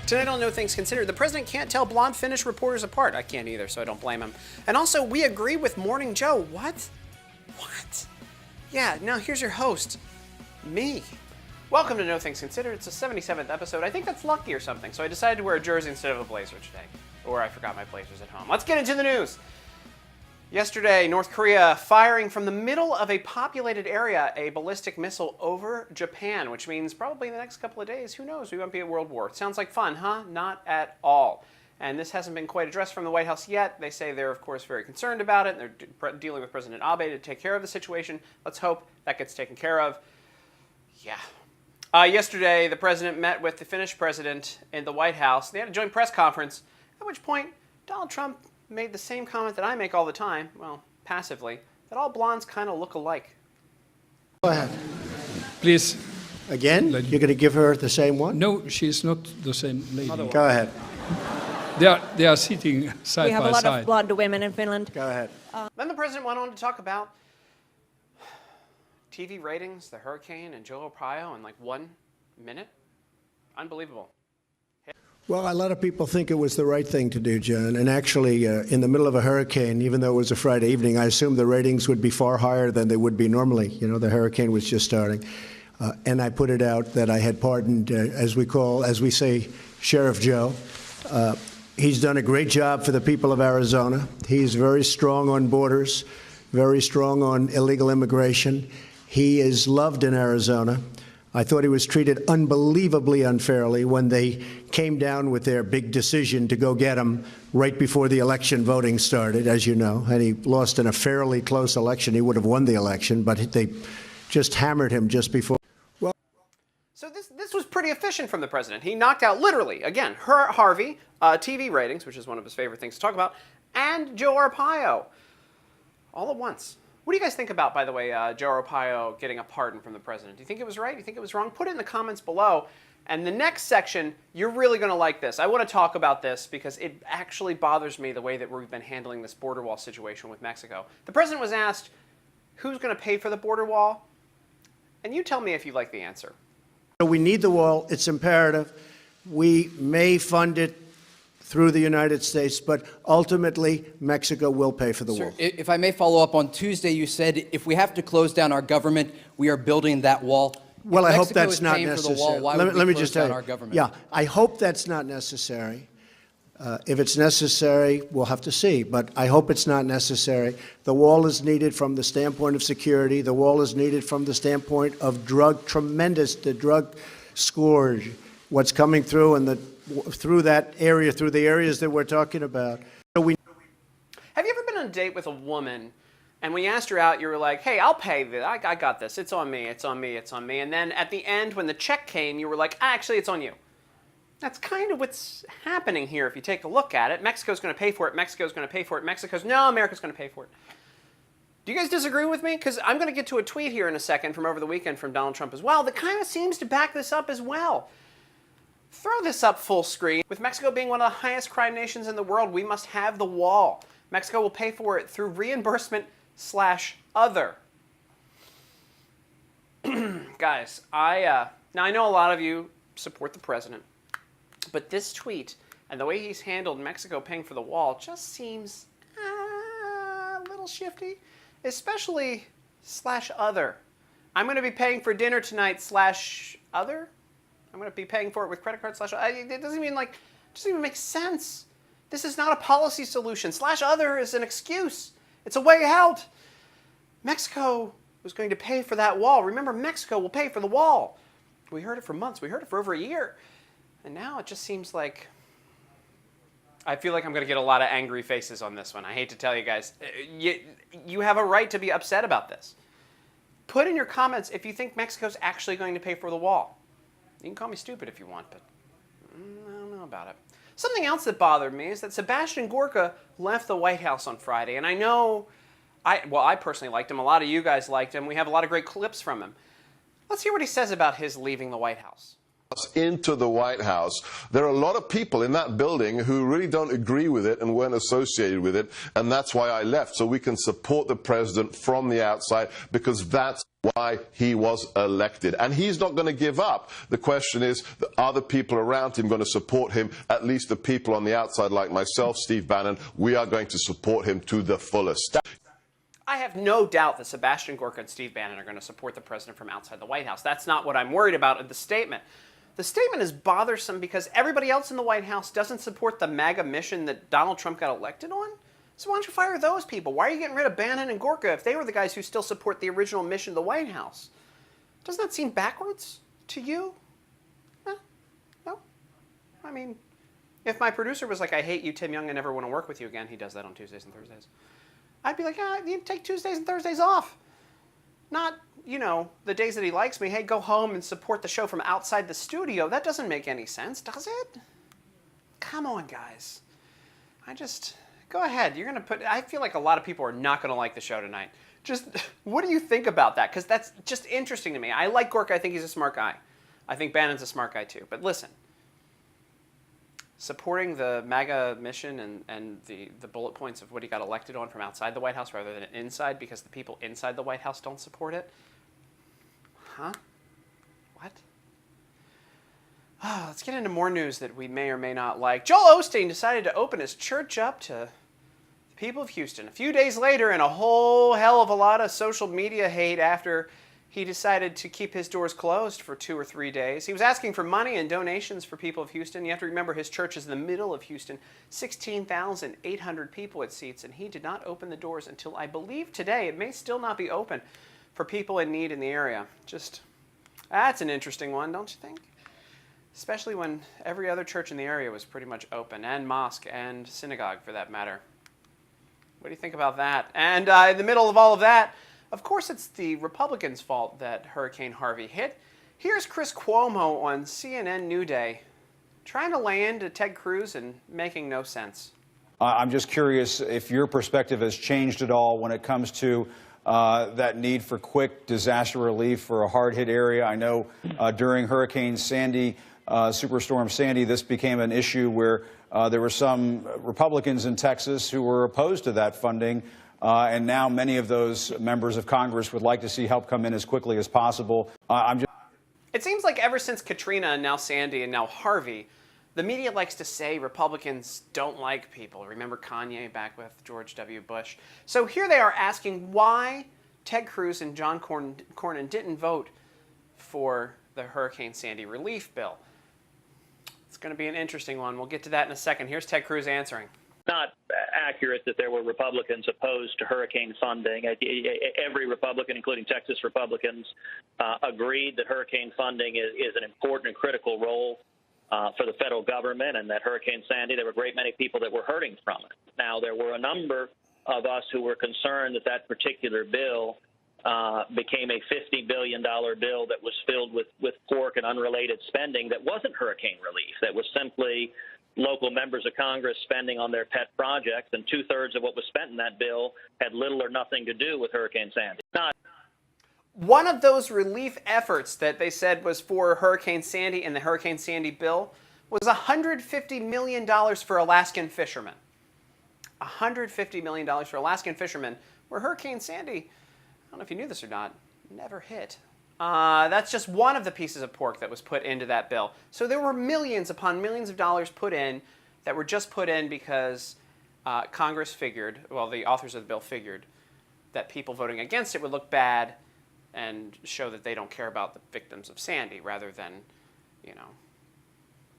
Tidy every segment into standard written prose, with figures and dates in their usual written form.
Tonight on No Things Considered, the president can't tell blonde Finnish reporters apart. I can't either, so I don't blame him. And also, we agree with Morning Joe. What? What? Yeah, now here's your host, me. Welcome to No Things Considered. It's the 77th episode. I think that's lucky or something, so I decided to wear a jersey instead of a blazer today. Or I forgot my blazers at home. Let's get into the news. Yesterday, North Korea firing from the middle of a populated area a ballistic missile over Japan, which means probably in the next couple of days, who knows, we won't be at World War. Sounds like fun, huh? Not at all. And this hasn't been quite addressed from the White House yet. They say they're, of course, very concerned about it, and they're dealing with President Abe to take care of the situation. Let's hope that gets taken care of. Yeah. Yesterday, the president met with the Finnish president in the White House. They had a joint press conference, at which point Donald Trump made the same comment that I make all the time, well, passively, that all blondes kind of look alike. Go ahead. Please. Again? You're going to give her the same one? No, she's not the same lady. Go ahead. They are sitting side by side. We have a lot of blonde women in Finland. Go ahead. Then the president went on to talk about TV ratings, the hurricane, and Joe Arpaio in like 1 minute. Unbelievable. Well, a lot of people think it was the right thing to do, John. And actually, in the middle of a hurricane, even though it was a Friday evening, I assumed the ratings would be far higher than they would be normally. You know, the hurricane was just starting. And I put it out that I had pardoned, as we say, Sheriff Joe. He's done a great job for the people of Arizona. He's very strong on borders, very strong on illegal immigration. He is loved in Arizona. I thought he was treated unbelievably unfairly when they came down with their big decision to go get him right before the election voting started, as you know. And he lost in a fairly close election. He would have won the election, but they just hammered him just before. Well, so this was pretty efficient from the president. He knocked out, literally, again, Harvey, TV ratings, which is one of his favorite things to talk about, and Joe Arpaio, all at once. What do you guys think about, by the way, Joe Arpaio getting a pardon from the president? Do you think it was right? Do you think it was wrong? Put it in the comments below. And the next section, you're really going to like this. I want to talk about this because it actually bothers me the way that we've been handling this border wall situation with Mexico. The president was asked, who's going to pay for the border wall? And you tell me if you like the answer. we need the wall. It's imperative. We may fund it through the United States, but ultimately, Mexico will pay for the wall. If I may follow up, on Tuesday you said if we have to close down our government, we are building that wall. Well, I hope Mexico that's is not paying for the necessary. wall, why Let would we me close just tell down you. our government? Yeah, I hope that's not necessary. If it's necessary, we'll have to see. But I hope it's not necessary. The wall is needed from the standpoint of security. The wall is needed from the standpoint of the drug scourge, what's coming through and through that area, through the areas that we're talking about. Have you ever been on a date with a woman, and when you asked her out, you were like, hey, I'll pay this. I got this. It's on me. It's on me. It's on me. And then at the end, when the check came, you were like, actually, it's on you. That's kind of what's happening here if you take a look at it. Mexico's going to pay for it. Mexico's going to pay for it. No, America's going to pay for it. Do you guys disagree with me? Because I'm going to get to a tweet here in a second from over the weekend from Donald Trump as well that kind of seems to back this up as well. Throw this up full screen. With Mexico being one of the highest crime nations in the world, we must have the wall. Mexico will pay for it through reimbursement/other. Guys, now I know a lot of you support the president, but this tweet and the way he's handled Mexico paying for the wall just seems a little shifty, especially /other. I'm going to be paying for dinner tonight /other. I'm going to be paying for it with credit card it doesn't even make sense. This is not a policy solution. /other is an excuse. It's a way out. Mexico was going to pay for that wall. Remember, Mexico will pay for the wall. We heard it for months. We heard it for over a year. And now it just seems like I feel like I'm going to get a lot of angry faces on this one. I hate to tell you guys. You have a right to be upset about this. Put in your comments if you think Mexico's actually going to pay for the wall. You can call me stupid if you want, but I don't know about it. Something else that bothered me is that Sebastian Gorka left the White House on Friday, and I know, I personally liked him. A lot of you guys liked him. We have a lot of great clips from him. Let's hear what he says about his leaving the White House. Into the White House. There are a lot of people in that building who really don't agree with it and weren't associated with it, and that's why I left, so we can support the president from the outside, because that's why he was elected. And he's not going to give up. The question is, are the people around him going to support him? At least the people on the outside, like myself, Steve Bannon, we are going to support him to the fullest. I have no doubt that Sebastian Gorka and Steve Bannon are going to support the president from outside the White House. That's not what I'm worried about in the statement. The statement is bothersome because everybody else in the White House doesn't support the MAGA mission that Donald Trump got elected on. So why don't you fire those people? Why are you getting rid of Bannon and Gorka if they were the guys who still support the original mission of the White House? Doesn't that seem backwards to you? No? I mean, if my producer was like, I hate you, Tim Young, I never want to work with you again, he does that on Tuesdays and Thursdays, I'd be like, you take Tuesdays and Thursdays off. Not, the days that he likes me, hey, go home and support the show from outside the studio. That doesn't make any sense, does it? Come on, guys. Go ahead. I feel like a lot of people are not going to like the show tonight. Just, what do you think about that? Because that's just interesting to me. I like Gorka. I think he's a smart guy. I think Bannon's a smart guy too. But listen, supporting the MAGA mission and the bullet points of what he got elected on from outside the White House rather than inside because the people inside the White House don't support it? Huh? What? Let's get into more news that we may or may not like. Joel Osteen decided to open his church up to the people of Houston. A few days later, and a whole hell of a lot of social media hate after he decided to keep his doors closed for 2 or 3 days. He was asking for money and donations for people of Houston. You have to remember his church is in the middle of Houston. 16,800 people it seats, and he did not open the doors until, I believe, today. It may still not be open for people in need in the area. That's an interesting one, don't you think? Especially when every other church in the area was pretty much open, and mosque and synagogue for that matter. What do you think about that? And in the middle of all of that, of course it's the Republicans' fault that Hurricane Harvey hit. Here's Chris Cuomo on CNN New Day trying to lay into Ted Cruz and making no sense. I'm just curious if your perspective has changed at all when it comes to that need for quick disaster relief for a hard-hit area. I know during Hurricane Sandy, Superstorm Sandy, this became an issue where there were some Republicans in Texas who were opposed to that funding, and now many of those members of Congress would like to see help come in as quickly as possible. It seems like ever since Katrina and now Sandy and now Harvey, the media likes to say Republicans don't like people. Remember Kanye back with George W. Bush? So here they are asking why Ted Cruz and John Cornyn didn't vote for the Hurricane Sandy relief bill. It's going to be an interesting one. We'll get to that in a second. Here's Ted Cruz answering. Not accurate that there were Republicans opposed to hurricane funding. Every Republican, including Texas Republicans, agreed that hurricane funding is an important and critical role for the federal government, and that Hurricane Sandy, there were a great many people that were hurting from it. Now, there were a number of us who were concerned that that particular bill became a $50 billion bill that was filled with pork and unrelated spending that wasn't hurricane relief, that was simply local members of Congress spending on their pet projects, and 2/3 of what was spent in that bill had little or nothing to do with Hurricane Sandy. One of those relief efforts that they said was for Hurricane Sandy and the Hurricane Sandy bill was $150 million for Alaskan fishermen. $150 million for Alaskan fishermen, where Hurricane Sandy, I don't know if you knew this or not, never hit. That's just one of the pieces of pork that was put into that bill. So there were millions upon millions of dollars put in that were just put in because Congress figured, well, the authors of the bill figured, that people voting against it would look bad and show that they don't care about the victims of Sandy rather than,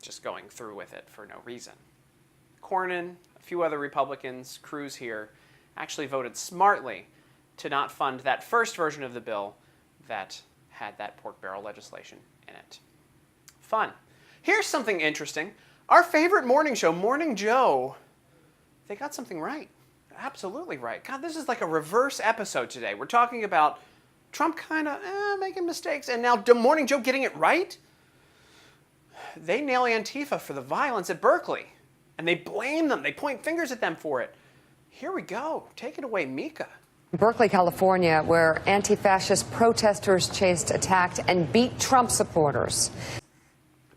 just going through with it for no reason. Cornyn, a few other Republicans, Cruz here, actually voted smartly to not fund that first version of the bill that had that pork barrel legislation in it. Fun. Here's something interesting. Our favorite morning show, Morning Joe, they got something right. Absolutely right. God, this is like a reverse episode today. We're talking about Trump kind of making mistakes, and now Morning Joe getting it right? They nail Antifa for the violence at Berkeley, and they blame them. They point fingers at them for it. Here we go. Take it away, Mika. Berkeley, California, where anti-fascist protesters chased, attacked, and beat Trump supporters.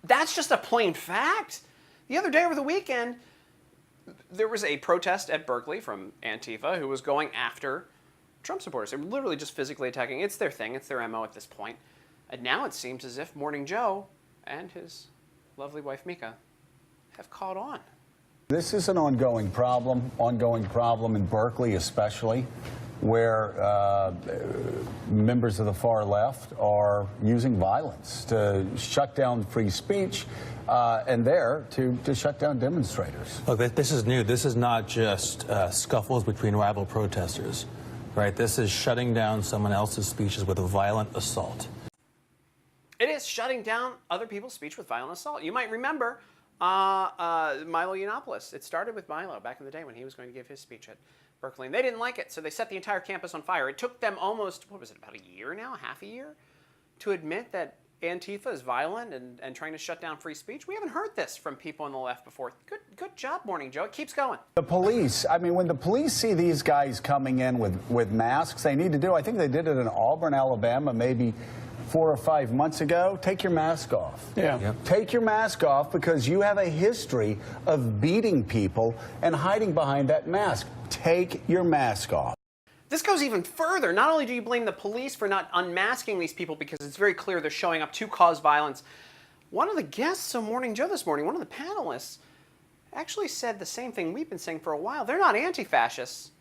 That's just a plain fact. The other day over the weekend, there was a protest at Berkeley from Antifa who was going after Trump supporters. They're literally just physically attacking. It's their thing. It's their MO at this point. And now it seems as if Morning Joe and his lovely wife Mika have caught on. This is an ongoing problem in Berkeley especially, where members of the far left are using violence to shut down free speech and there to shut down demonstrators. Look, this is new. This is not just scuffles between rival protesters, right? This is shutting down someone else's speeches with a violent assault. It is shutting down other people's speech with violent assault. You might remember Milo Yiannopoulos. It started with Milo back in the day when he was going to give his speech at Berkeley, and they didn't like it, so they set the entire campus on fire. It took them almost, what was it, about a year now, half a year, to admit that Antifa is violent and trying to shut down free speech. We haven't heard this from people on the left before. Good job, Morning Joe. It keeps going. The police, I mean, when the police see these guys coming in with masks, they need to do, I think they did it in Auburn, Alabama, maybe 4 or 5 months ago. Take your mask off. Yeah. Yep. Take your mask off because you have a history of beating people and hiding behind that mask. Take your mask off. This goes even further. Not only do you blame the police for not unmasking these people because it's very clear they're showing up to cause violence, one of the guests on Morning Joe this morning, one of the panelists, actually said the same thing we've been saying for a while. They're not anti-fascists.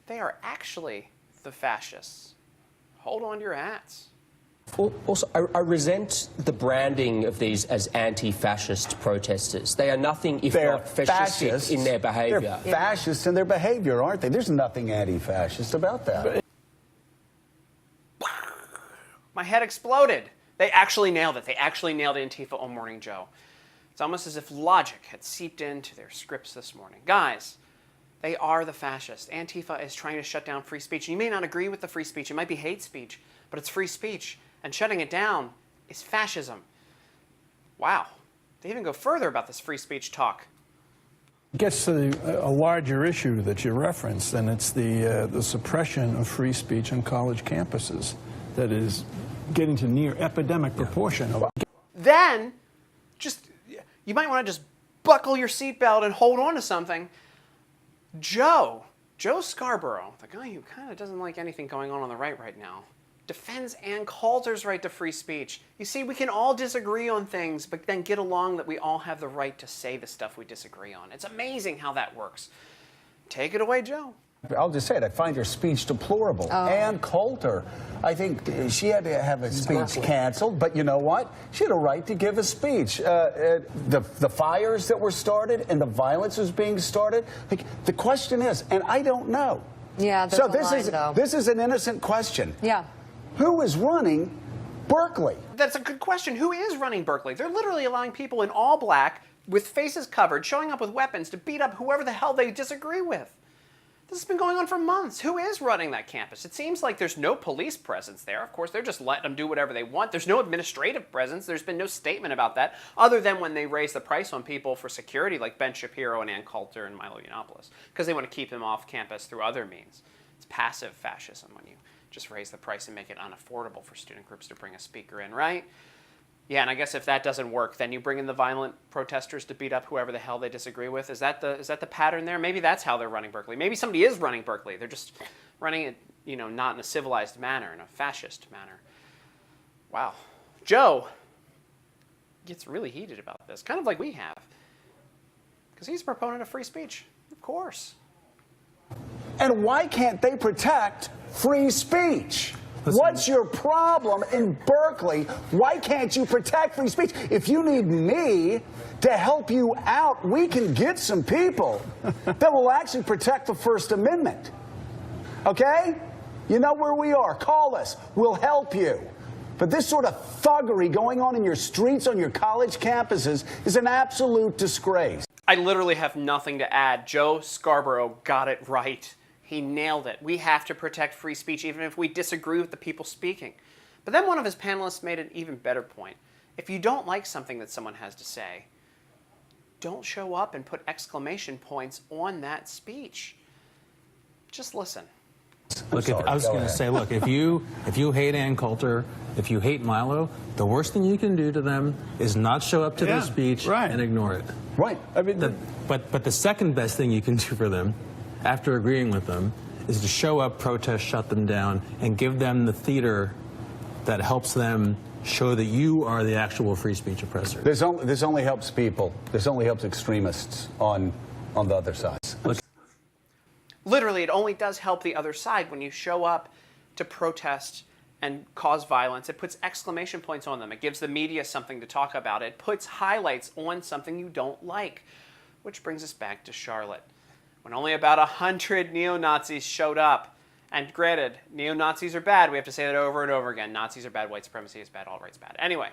They are actually the fascists. Hold on to your hats. Also, I resent the branding of these as anti-fascist protesters. They are nothing if not fascistic in their behaviour. They're fascists in their behavior, aren't they? There's nothing anti-fascist about that. My head exploded. They actually nailed it. They actually nailed Antifa on Morning Joe. It's almost as if logic had seeped into their scripts this morning. Guys, they are the fascists. Antifa is trying to shut down free speech. You may not agree with the free speech. It might be hate speech, but it's free speech. And shutting it down is fascism. Wow. They even go further about this free speech talk. It gets to a larger issue that you referenced, and it's the suppression of free speech on college campuses that is getting to near epidemic proportion. Then, you might want to just buckle your seatbelt and hold on to something. Joe Scarborough, the guy who kind of doesn't like anything going on the right now, defends Ann Coulter's right to free speech. You see, we can all disagree on things, but then get along that we all have the right to say the stuff we disagree on. It's amazing how that works. Take it away, Joe. I'll just say it. I find her speech deplorable. Ann Coulter, I think she had to have a speech canceled, but you know what? She had a right to give a speech. The fires that were started and the violence was being started. Like, the question is, and I don't know. Yeah, so this is an innocent question. Yeah. Who is running Berkeley? That's a good question. Who is running Berkeley? They're literally allowing people in all black, with faces covered, showing up with weapons to beat up whoever the hell they disagree with. This has been going on for months. Who is running that campus? It seems like there's no police presence there. Of course, they're just letting them do whatever they want. There's no administrative presence. There's been no statement about that, other than when they raise the price on people for security, like Ben Shapiro and Ann Coulter and Milo Yiannopoulos, because they want to keep them off campus through other means. It's passive fascism when you just raise the price and make it unaffordable for student groups to bring a speaker in, right? Yeah, and I guess if that doesn't work, then you bring in the violent protesters to beat up whoever the hell they disagree with. Is that the pattern there? Maybe that's how they're running Berkeley. Maybe somebody is running Berkeley. They're just running it, not in a civilized manner, in a fascist manner. Wow. Joe gets really heated about this, kind of like we have, because he's a proponent of free speech, of course. And why can't they protect free speech? What's your problem in Berkeley? Why can't you protect free speech? If you need me to help you out, we can get some people that will actually protect the First Amendment. Okay? You know where we are. Call us. We'll help you. But this sort of thuggery going on in your streets, on your college campuses, is an absolute disgrace. I literally have nothing to add. Joe Scarborough got it right. He nailed it. We have to protect free speech even if we disagree with the people speaking. But then one of his panelists made an even better point. If you don't like something that someone has to say, don't show up and put exclamation points on that speech. Just listen. Look, I was going to say, look, if you hate Ann Coulter, if you hate Milo, the worst thing you can do to them is not show up to their speech and ignore it. Right. I mean, but the second best thing you can do for them, after agreeing with them, is to show up, protest, shut them down, and give them the theater that helps them show that you are the actual free speech oppressor. This only helps people. This only helps extremists on the other side. Literally, it only does help the other side when you show up to protest and cause violence. It puts exclamation points on them. It gives the media something to talk about. It puts highlights on something you don't like. Which brings us back to Charlotte, when only about 100 neo-Nazis showed up. And granted, neo-Nazis are bad. We have to say that over and over again. Nazis are bad, white supremacy is bad, alt-right's bad. Anyway,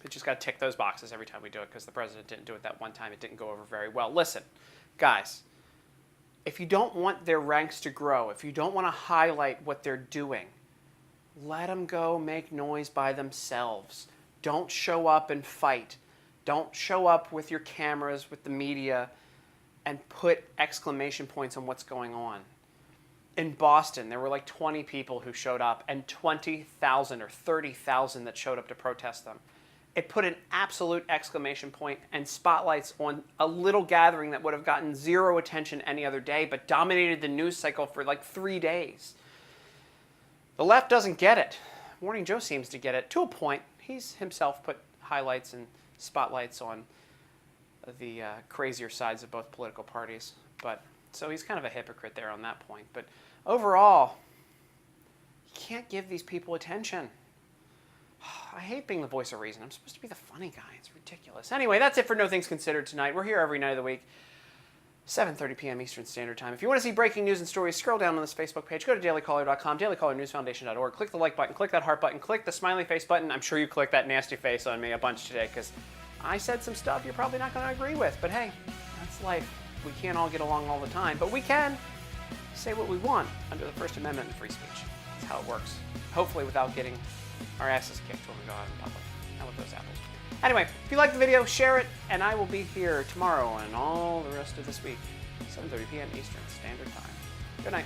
we just got to tick those boxes every time we do it because the president didn't do it that one time. It didn't go over very well. Listen, guys, if you don't want their ranks to grow, if you don't want to highlight what they're doing, let them go make noise by themselves. Don't show up and fight. Don't show up with your cameras, with the media, and put exclamation points on what's going on. In Boston, there were like 20 people who showed up and 20,000 or 30,000 that showed up to protest them. It put an absolute exclamation point and spotlights on a little gathering that would have gotten zero attention any other day, but dominated the news cycle for like 3 days. The left doesn't get it. Morning Joe seems to get it to a point. He's himself put highlights and spotlights on the crazier sides of both political parties. But so he's kind of a hypocrite there on that point. But overall, you can't give these people attention. I hate being the voice of reason. I'm supposed to be the funny guy. It's ridiculous. Anyway, that's it for No Things Considered tonight. We're here every night of the week, 7:30 p.m. Eastern Standard Time. If you want to see breaking news and stories, scroll down on this Facebook page. Go to dailycaller.com, dailycallerNewsFoundation.org. Click the like button, click that heart button, click the smiley face button. I'm sure you clicked that nasty face on me a bunch today because I said some stuff you're probably not going to agree with. But hey, that's life. We can't all get along all the time, but we can say what we want under the First Amendment and free speech. That's how it works. Hopefully without getting our asses kicked when we go out in public. How about those apples? Anyway, if you like the video, share it, and I will be here tomorrow and all the rest of this week, 7:30 p.m. Eastern Standard Time. Good night.